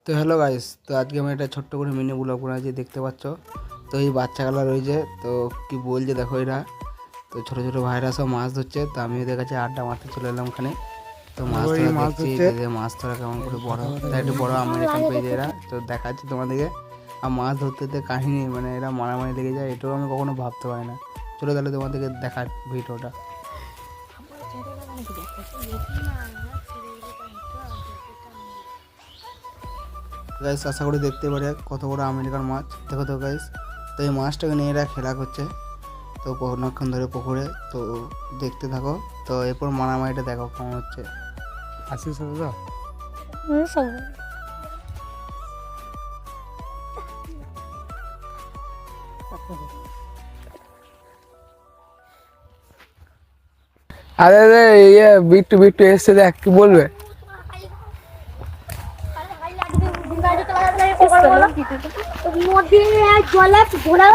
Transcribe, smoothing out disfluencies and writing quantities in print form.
তো hello guys, তো আজকে আমি একটা ছোট্ট করে মিনি ব্লগ বানাচ্ছি, দেখতে পাচ্ছ। তো এই বাচ্চাগুলো রয়েছে, তো কি বলছে দেখো এরা। তো ছোট ছোট ভাইরা সব মাছ ধরছে, তো আমি ওদের কাছে আড্ডা মারতে চলে এলাম ওখানে। তো মাছ ধরা দেখছি, যে মাছ ধরা কেমন করে বড়, তাই একটু বড় আমেরিকান পেয়েছে এরা। তো দেখাচ্ছি তোমাদেরকে। আর মাছ ধরতে ধরতে কাহিনী, মানে এরা মারামারি লেগে যায়, এটাও আমি কখনো ভাবতে পারি না। চলো তাহলে তোমাদেরকে দেখার ভিডিওটা। গাইস আশা করি দেখতে পারে কত বড় আমেরিকান মাছ, দেখো তো গাইস। তো এই মাছটাকে নিয়ে এরা খেলা করছে, তো অনেকক্ষণ ধরে পুকুরে। তো দেখতে থাকো, তো এরপর মারামারিটা দেখো কেমন হচ্ছে। আসিস দাদা, আরে রে ইয়ে বিট্টু বিট্টু এসছে, দেখ কি বলবে। জলে ঘোরা